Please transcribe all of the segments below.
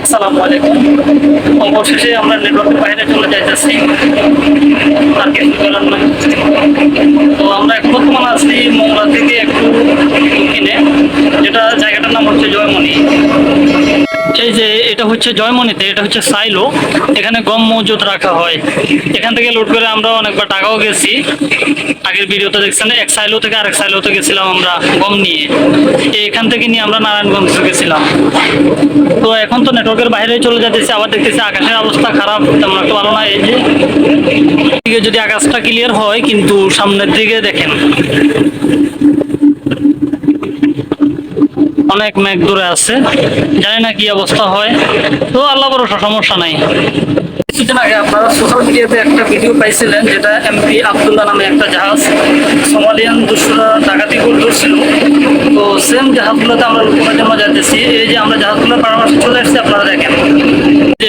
আসসালামু আলাইকুম। অবশেষে আমরা নেটওয়ার্কের বাইরে চলে যাইতেছি, আর কিছু করার নাই। তো আমরা এখন বর্তমানে আছি মোংলা থেকে একটু দক্ষিণে, যেটা জায়গাটার নাম হচ্ছে জয়মনি। এই যে এটা হচ্ছে জয়মনিতে, এটা হচ্ছে সাইলো। এখানে গম মজুত রাখা হয়। এখান থেকে লুট করে আমরা অনেকবার টাকাও গেছি। আগের ভিডিওতে দেখছেন, এক সাইলো থেকে আরেক সাইলোতে গেছিলাম আমরা গম নিয়ে। এখান থেকে নিয়ে আমরা নারায়ণগঞ্জ গেছিলাম। তো এখন তো নেটওয়ার্কের বাইরে চলে যাচ্ছি, আবার দেখতেছি আকাশের অবস্থা খারাপ, তেমন একটা ভালো না। এই যে দিকে যদি আকাশটা ক্লিয়ার হয়, কিন্তু সামনের দিকে দেখেন অনেক মেঘ দূরে আছে, জানি না কি অবস্থা হয়। তো আল্লাহ ভরসা, সমস্যা নাই। কিছুদিন আগে আপনারা সোশ্যাল মিডিয়াতে একটা ভিডিও পাইছিলেন, যেটা এমপি আবদুল্লাহ নামে একটা জাহাজ সোমালিয়ান দুশরা ডাকাতি করে ধরছিল। তো সেম জাহাজগুলোতে আমরা লুকোনোর জন্য যাইতেছি। এই যে আমরা জাহাজগুলোর পাশাপাশি চলে আসছি, আপনারা দেখেন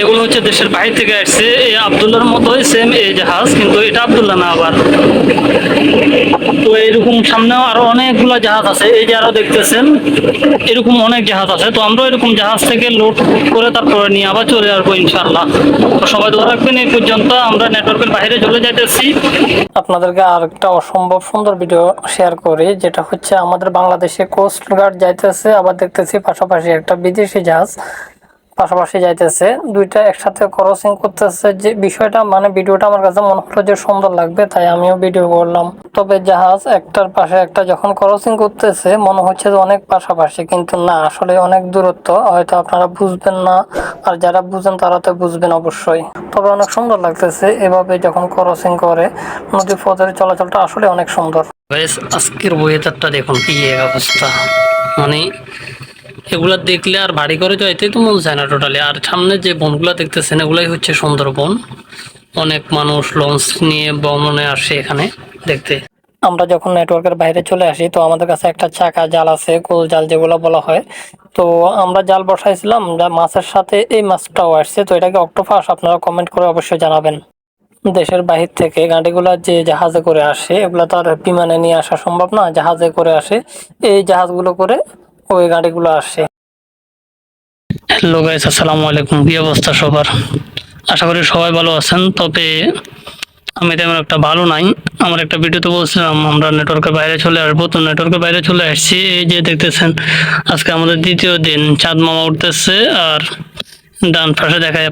এগুলো হচ্ছে দেশের বাইরে থেকে আসছে। এই আবদুল্লাহর মতোই সেম এই জাহাজ, কিন্তু এটা আবদুল্লাহ না আবার। তো এরকম সামনেও আরো অনেকগুলো জাহাজ আছে, এই যে আরো দেখতেছেন এরকম অনেক জাহাজ আছে। তো আমরা এরকম জাহাজ থেকে লোড করে তারপরে নিয়ে আবার চলে আসবো ইনশাআল্লাহ। তো সবাই দোয়া রাখবেন। এই পর্যন্ত আমরা নেটওয়ার্কের বাইরে চলে যাইতেছি। আপনাদেরকে আর একটা অসম্ভব সুন্দর ভিডিও শেয়ার করি, যেটা হচ্ছে আমাদের বাংলাদেশে কোস্ট গার্ড যাইতেছে, আবার দেখতেছি পাশাপাশি একটা বিদেশি জাহাজ পাশাপাশি যাইতেছে, দুইটা একসাথে ক্রসিং করতেছে। যে বিষয়টা মানে ভিডিওটা আমার কাছে মনে হলো যে সুন্দর লাগবে, তাই আমিও ভিডিও করলাম। তবে জাহাজ একটার পাশে একটা যখন ক্রসিং করতেছে মনে হচ্ছে যে অনেক পাশাপাশি, কিন্তু না, আসলে অনেক দূরত্ব। হয়তো আপনারা বুঝবেন না, আর যারা বুঝেন তারা তো বুঝবেন অবশ্যই। তবে অনেক সুন্দর লাগতেছে এভাবে যখন ক্রসিং করে। নদী পথের চলাচলটা আসলে অনেক সুন্দর। আজকের ওয়েদারটা দেখুন কি অবস্থা, মানে এগুলা দেখলে আর বাড়ি করে যাইতেই তো মন চায় না টোটালি। আর সামনে যে বনগুলা দেখতেছেন এগুলাই হচ্ছে সুন্দরবন। অনেক মানুষ লঞ্চ নিয়ে ভ্রমণে আসে এখানে দেখতে। আমরা যখন নেটওয়ার্কের বাইরে চলে আসি, তো আমাদের কাছে একটা চাকা জাল আছে, কোল জাল যেগুলো বলা হয়। তো আমরা জাল বসাইছিলাম মাছের সাথে, এই মাছটাও আসছে। তো এটাকে অক্টোপাস, আপনারা কমেন্ট করে অবশ্যই জানাবেন। দেশের বাহির থেকে গাড়িগুলা যে জাহাজে করে আসে, এগুলো তো আর বিমানে নিয়ে আসা সম্ভব না, জাহাজে করে আসে। এই জাহাজগুলো করে ওই গাড়িগুলো আসে। হ্যালো গাইস, আসসালামু আলাইকুম। কি অবস্থা সবার? আশা করি সবাই ভালো আছেন। তবে আমি তেমন একটা ভালো নাই। আমার একটা ভিডিওতে বলছিলাম আমরা নেটওয়ার্কের বাইরে চলে আসবো, তো নেটওয়ার্কের বাইরে চলে আসছি। এই যে দেখতেছেন আজকে আমাদের দ্বিতীয় দিন, চাঁদ মামা উঠতেছে। আর ডান পাশে দেখায়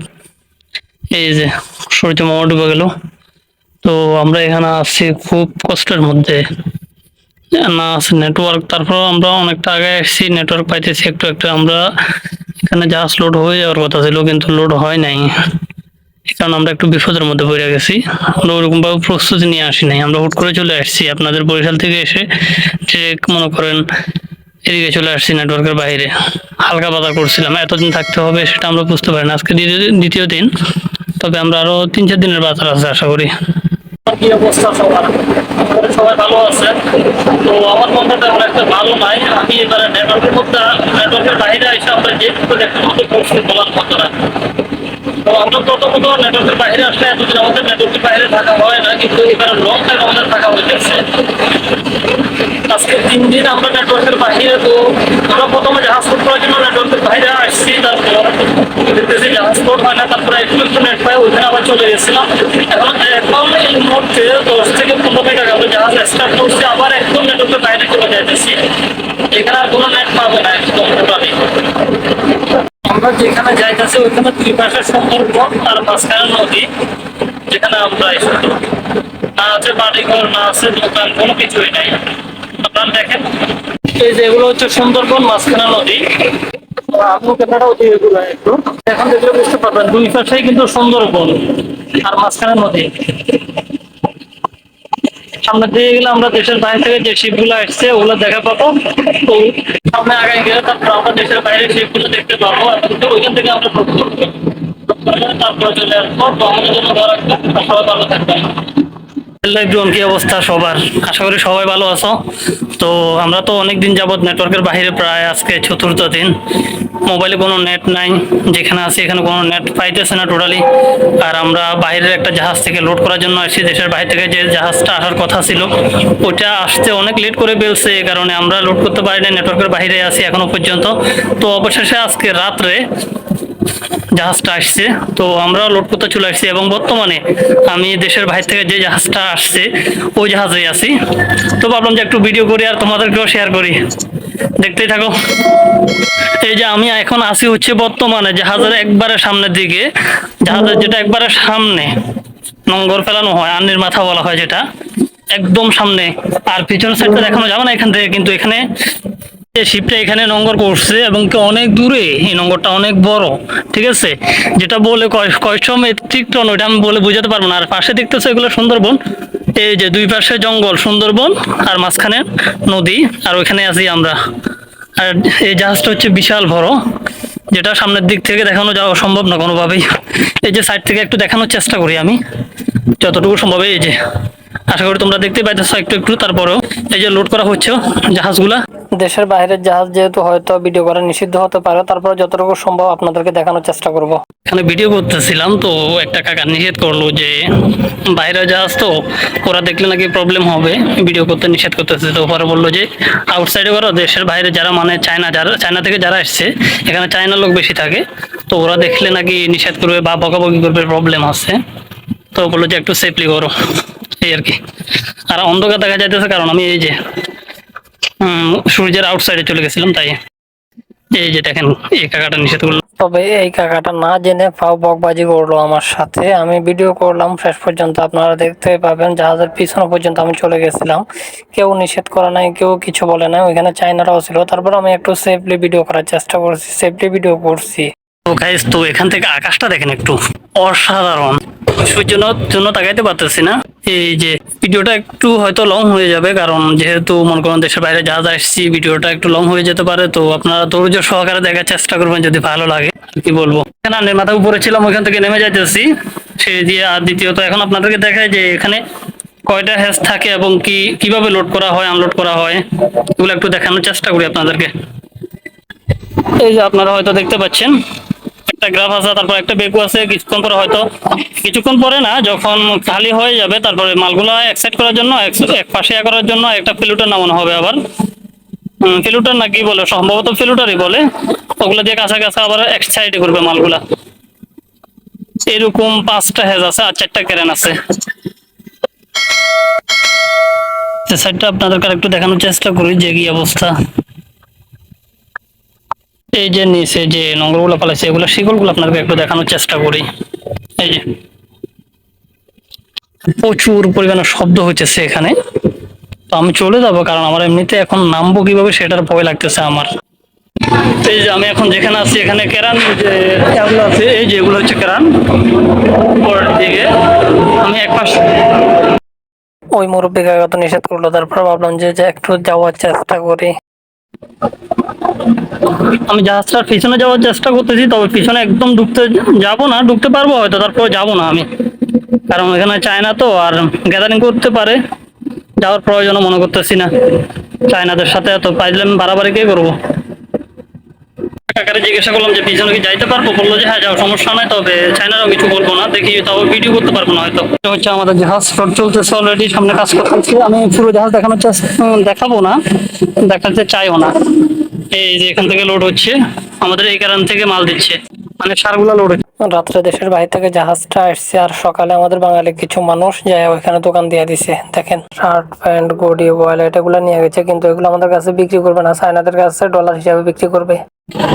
এই যে সূর্য মামা ডুবে গেল। তো আমরা এখানে আছি খুব কষ্টের মধ্যে, না আছে নেটওয়ার্ক। তারপর আমরা অনেকটা আগে আসছি, নেটওয়ার্ক পাইতেছি একটু একটু। আমরা এখানে জাহাজ লোড হয়ে যাওয়ার কথা ছিল, কিন্তু লোড হয় নাই, কারণ আমরা একটু বিপদের মধ্যে পড়ে গেছি। আমরা ওরকম ভাবে প্রস্তুতি নিয়ে আসি নাই, আমরা হুট করে চলে আসছি আপনাদের বরিশাল থেকে এসে। ডিরেক্ট মনে করেন এদিকে চলে আসছি নেটওয়ার্কের বাইরে। হালকা বাজার করছিলাম, এতদিন থাকতে হবে সেটা আমরা বুঝতে পারি না। আজকে দ্বিতীয় দিন, তবে আমরা আরো 3-4 দিনের বাজার আছে আশা করি। কি অবস্থা সবার? সবাই ভালো আছে? তো আমার মনটা তেমন একটা ভালো নাই। আমি এবারে নেটওয়ার্কের বাইরে এসে আমরা যেটুকু দেখতে মতো করছি বলার মতো না। তো আমরা প্রথমত নেটওয়ার্কের বাইরে আসলে এতদিন আমাদের নেটওয়ার্কের বাইরে থাকা হয় না, কিন্তু এবারে লং টাইম আমাদের থাকা হয়েছে। আজকে 3 দিন আমরা নেটওয়ার্কের বাইরে। তো আমরা প্রথমে জাহাজ লোড করার জন্য নেটওয়ার্কের বাইরে আসছি, তারপর দেখতেছি জাহাজ লোড হয় না, তারপরে একটু একটু নেট পাই, ওইখানে আবার চলে গেছিলাম। এখন এই মুহূর্তে 10 থেকে 15 মিনিট আগে আমরা জাহাজ স্টার্ট করছি, আবার একদম নেটওয়ার্কের বাইরে চলে যাইতেছি। এখানে আর কোনো নেট পাবে না একদম টোটালি। আমরা যেখানে যাইতেছি ওইখানে 2 পাশে সুন্দরবন আর মাঝখানে নদী, যেখানে আমরা এসেছি। না আছে বাড়িঘর, না আছে দোকান, কোনো কিছুই নাই। আপনারা দেখেন এই যে এগুলো হচ্ছে সুন্দরবন, মাঝখানে নদী। এখন দেখলে বুঝতে পারবেন 2 পাশেই কিন্তু সুন্দরবন আর মাঝখানে নদী। সামনে দিয়ে গেলে আমরা দেশের বাইরে থেকে যে শিপ গুলো আসছে ওগুলো দেখা পাবো। তো সামনে আগে গেলে তারপর আমরা দেশের বাইরে শিপ গুলো দেখতে পাবো। ওইখান থেকে আমরা তারপরে চলে আসবো। তো আমাদের জন্য সবাই ভালো থাকবেন। কি অবস্থা সবার? আশা করি সবাই ভালো আছো। তো আমরা তো অনেকদিন যাবত নেটওয়ার্কের বাইরে, প্রায় আজকে 4র্থ দিন। মোবাইলে কোনো নেট নাই, যেখানে আছে এখানে কোনো নেট পাইতেছে না টোটালি। আর আমরা বাইরের একটা জাহাজ থেকে লোড করার জন্য আসছি। দেশের বাইরে থেকে যে জাহাজটা আসার কথা ছিল ওইটা আসতে অনেক লেট করে ফেলছে, এই কারণে আমরা লোড করতে পারি না, নেটওয়ার্কের বাইরে আছি এখনো পর্যন্ত। তো অবশেষে আজকে রাত্রে জাহাজটা আসছে, তো আমরা লোড করতে চলে আসছি এবং বর্তমানে আমি দেশের বাইরে থেকে যে জাহাজটা আসছে ওই জাহাজেই আছি। তো ভাবলাম যে একটু ভিডিও করি আর তোমাদেরকেও শেয়ার করি, দেখতেই থাকো। এই যে আমি এখন আছি হচ্ছে বর্তমানে জাহাজের একবারে সামনের দিকে, জাহাজের যেটা একবারে সামনে নোঙর ফেলানো হয়, আন্নির মাথা বলা হয় যেটা, একদম সামনে। আর পিছনের সাইডটা দেখানো যাবে না এখান থেকে, কিন্তু এখানে যে শিপটা এখানে নোঙর করছে এবং কি অনেক দূরে, এই নোঙরটা অনেক বড়, ঠিক আছে। যেটা বলে কয়শো মেট্রিক টন ওইটা আমি বলে বুঝাতে পারবো না। আর পাশে দেখতেছে এগুলো সুন্দরবন, এই যে দুই পাশে জঙ্গল সুন্দরবন আর মাঝখানে নদী, আর ওইখানে আছি আমরা। আর এই জাহাজটা হচ্ছে বিশাল বড়, যেটা সামনের দিক থেকে দেখানো যাওয়া সম্ভব না কোনোভাবেই। এই যে সাইড থেকে একটু দেখানোর চেষ্টা করি আমি যতটুকু সম্ভব। এই যে আশা করি তোমরা দেখতে পাইতেছো একটু একটু। তারপরেও এই যে লোড করা হচ্ছে জাহাজগুলা, দেশের বাইরের জাহাজ যেহেতু হয়তো ভিডিও করা নিষিদ্ধ হতে পারে, তারপরে যতটুকু সম্ভব আপনাদেরকে দেখানোর চেষ্টা করব। এখানে ভিডিও করতেছিলাম তো একটা কাকা নিষেধ করলো যে বাইরের জাহাজ তো ওরা দেখলে নাকি প্রবলেম হবে, ভিডিও করতে নিষেধ করতেছে। তো ওরা বললো যে আউটসাইডে করো, দেশের বাইরে যারা মানে চায়না থেকে যারা আসছে, এখানে চায়না লোক বেশি থাকে, তো ওরা দেখলে নাকি নিষেধ করবে বা বকাবকি করবে, প্রবলেম আছে। তো বললো যে একটু সেফলি করো, এই আর কি। আর অন্ধকার দেখা যাইতেছে কারণ আমি এই যে সূর্যের আউটসাইডে চলে গেছিলাম, তাই এই যে দেখেন এই কাকাটা নিষেধ করলো। তবে এই কাকাটা না জেনে ফাও বকবাজি করলো আমার সাথে। আমি ভিডিও করলাম শেষ পর্যন্ত, আপনারা দেখতে পাবেন জাহাজের পিছনে পর্যন্ত আমি চলে গেছিলাম, কেউ নিষেধ করা নাই, কেউ কিছু বলে নাই, ওইখানে চাইনারাও ছিল। তারপর আমি একটু সেফলি ভিডিও করার চেষ্টা করছি, সেফলি ভিডিও করছি। তো গাইস, তো এখান থেকে আকাশটা দেখেন একটু অসাধারণ, সূর্যের জন্য তাকাইতে পারতেছি না। এই যে ভিডিওটা একটু হয়তো লং হয়ে যাবে, কারণ যেহেতু মনে করেন দেশের বাইরে জাহাজ আসছি, ভিডিওটা একটু লং হয়ে যেতে পারে। তো আপনারা ধৈর্য সহকারে দেখার চেষ্টা করবেন যদি ভালো লাগে। কি বলবো, এখানে মাথা উপরে ছিলাম, ওইখান থেকে নেমে যাইতেছি সেই দিয়ে। আর দ্বিতীয়ত এখন আপনাদেরকে দেখায় যে এখানে কয়টা হ্যাজ থাকে এবং কিভাবে লোড করা হয়, আনলোড করা হয়, এগুলো একটু দেখানোর চেষ্টা করি আপনাদেরকে। এই যে আপনারা হয়তো দেখতে পাচ্ছেন একটা গ্রাফ আছে, তারপর একটা বেকু আছে। কিছুক্ষণ পরে না, যখন খালি হয়ে যাবে, তারপরে মালগুলা এক্সাইড করার জন্য, এক পাশে করার জন্য একটা ফিল্টার নামানো হবে। আবার ফিল্টার না কি বলে, সম্ভবত ফিল্টারই বলে, ওগুলো দিয়ে কাছা কাছা আবার এক সাইডে করবে মালগুলা। এরকম 5টা হেজ আছে আর 4টা ক্যারেন আছে। সাইডটা আপনাদেরকে একটু দেখানোর চেষ্টা করি যে কি অবস্থা। এই যে নিচে যে নোংরগুলো পালাইছে, এগুলো শিকলগুলো আপনাদেরকে একটু দেখানোর চেষ্টা করি। এই যে প্রচুর পরিমাণে শব্দ হইতেছে এখানে। তো আমি চলে যাব, কারণ আমার এমনিতে এখন নামবো কিভাবে সেটার ভয় লাগতেছে আমার। এই যে আমি এখন যেখানে আছি, এখানে কেরান যে এগুলো আছে, এই যে এগুলো হচ্ছে কেরান উপরের দিকে। আমি এক পাশ, ওই মুরব্বী কাকা তো নিষেধ করলো, তারপর ভাবলাম যে একটু যাওয়ার চেষ্টা করি। আমি জাহাজটার পিছনে যাওয়ার চেষ্টা করতেছি, তবে পিছনে একদম ঢুকতে পারবো হয়তো, তারপরে যাবো না আমি, কারণ এখানে চায়না তো, আর গ্যাদারিং করতে পারে, যাওয়ার প্রয়োজনও মনে করতেছি না। চায়নাদের সাথে এত পাইলাম বাড়াবাড়ি কে করবো। কাকারে জিজ্ঞাসা করলাম যে পিছনে কি যাইতে পারবো, বললো যে হ্যাঁ যাও, সমস্যা নাই, তবে চায়নারও কিছু বলবো না, দেখি তবে ভিডিও করতে পারবো না হয়তো। হচ্ছে আমাদের জাহাজ চলতেছে অলরেডি, সামনে কাজ করতেছি। আমি পুরো জাহাজ দেখাবো না, দেখাতে চাইও না। এই যে এখান থেকে লোড হচ্ছে, আমাদের এই কারণ থেকে মাল দিচ্ছে, মানে সারগুলা লোড হচ্ছে। রাত্রে দেশের বাইরে থেকে জাহাজটা আসছে, আর সকালে আমাদের বাঙালি কিছু মানুষ যায় ওইখানে দোকান দিয়ে দিছে। দেখেন শার্ট প্যান্ট গড়ি ওয়ালেট এগুলো নিয়ে গেছে, কিন্তু এগুলো আমাদের কাছে বিক্রি করবে না, চায়নাদের কাছে ডলার হিসাবে বিক্রি করবে।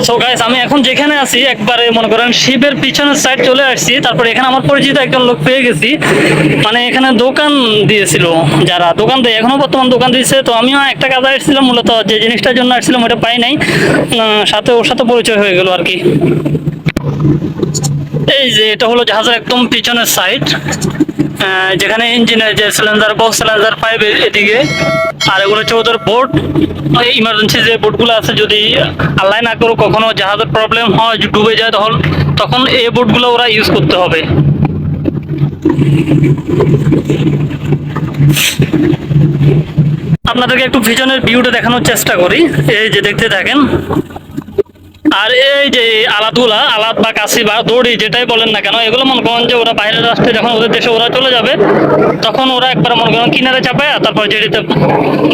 সো গাইস, আমি এখন যেখানে আছি একবারে মনে করেন শিপের পিছনের সাইড চলে আসছি। তারপরে এখানে আমার পরিচিত একজন লোক পেয়ে গেছি, মানে এখানে দোকান দিয়েছিল, যারা দোকান দেয় এখনো বর্তমান দোকান দিয়েছে। তো আমিও একটা কাজে আসছিলাম, মূলত যে জিনিসটার জন্য আসছিলাম ওটা পাই নাই, ওর সাথে পরিচয় হয়ে গেল আর কি। এই যে এটা হলো জাহাজের একদম পিছনের সাইড, যেখানে ইঞ্জিনের যে সিলিন্ডার বক্স সিলিন্ডার পাইপ এদিকে, আর এগুলো হচ্ছে ওদের বোট। ইমার্জেন্সি যে বোটগুলো আছে, যদি আল্লাহ না করো কখনো জাহাজের প্রবলেম হয়, ডুবে যায়, তখন এই বোটগুলো ওরা ইউজ করতে হবে। আপনাদেরকে একটু পিছনের ভিউটা দেখানোর চেষ্টা করি, এই যে দেখতে থাকেন। আর এই যে আলাদ বা কাশি বা দড়ি যেটাই বলেন না কেন, এগুলো মনে করেন যে ওরা বাইরের রাষ্ট্রে যখন ওদের দেশে ওরা চলে যাবে, তখন ওরা একবার মনে করেন কিনারে চাপায়, তারপর জেডিতে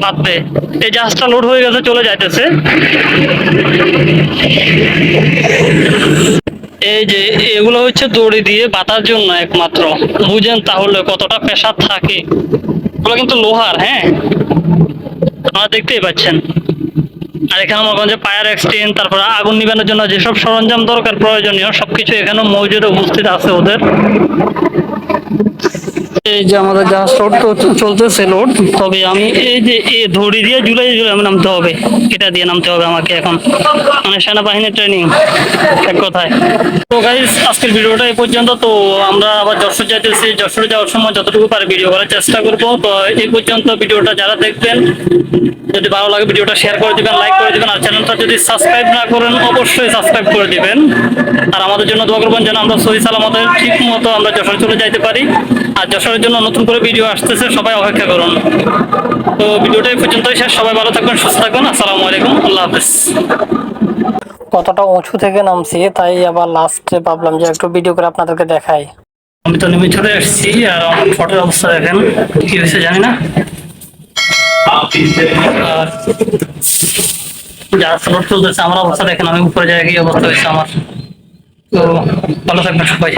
বাঁধবে। এই জাহাজটা লোড হয়ে গেছে, চলে যাইতেছে। এই যে এগুলো হচ্ছে দড়ি দিয়ে বাঁধার জন্য একমাত্র, বুঝেন তাহলে কতটা প্রেসার থাকে। এগুলো কিন্তু লোহার, হ্যাঁ, আপনারা দেখতেই পাচ্ছেন। আর এখানে মনে করেন যে ফায়ার এক্সটিং, তারপরে আগুন নিবানোর জন্য যেসব সরঞ্জাম দরকার প্রয়োজনীয় সবকিছু এখানে মজুদ উপস্থিত আছে ওদের। এই যে আমাদের জাহাজ লোড চলতেছে লোড, তবে আমি এই যে দড়ি দিয়ে ঝুলাই ঝুলাই আমি নামতে হবে, এটা দিয়ে নামতে হবে আমাকে এখন, মানে সেনাবাহিনীর ট্রেনিং এক কথায়। তো গাইস আজকের ভিডিওটা এই পর্যন্ত। তো আমরা আবার যশোর যাইতেছি, যশোরে যাওয়ার সময় যতটুকু পারি ভিডিও করার চেষ্টা করবো। তো এই পর্যন্ত ভিডিওটা যারা দেখবেন, যদি ভালো লাগে ভিডিওটা শেয়ার করে দিবেন, লাইক করে দিবেন, আর চ্যানেলটা যদি সাবস্ক্রাইব না করেন অবশ্যই সাবস্ক্রাইব করে দিবেন। আর আমাদের জন্য দোয়া করবেন যেন আমরা সহি সালামতে ঠিক মতো আমরা যশোর চলে যাইতে পারি। আর যশোরের জন্য নতুন করে ভিডিও আসতেছে, সবাই অপেক্ষা করুন। তো ভিডিওটা এই পর্যন্তই শেষ। সবাই ভালো থাকবেন, সুস্থ থাকবেন। আসসালামু আলাইকুম, আল্লাহ হাফেজ। কতটা উঁচু থেকে নামছি, তাই আবার লাস্টে ভাবলাম যে একটু ভিডিও করে আপনাদেরকে দেখাই। আমি তো নেমে চলে এসেছি, আর আমার ফটোর অবস্থা দেখেন কি হয়েছে জানি না। আর যা স্লোট চলতেছে, আমার অবস্থা দেখেন, আমি উপরে জায়গায় কি অবস্থা হয়েছে আমার। তো ভালো থাকবেন সবাই।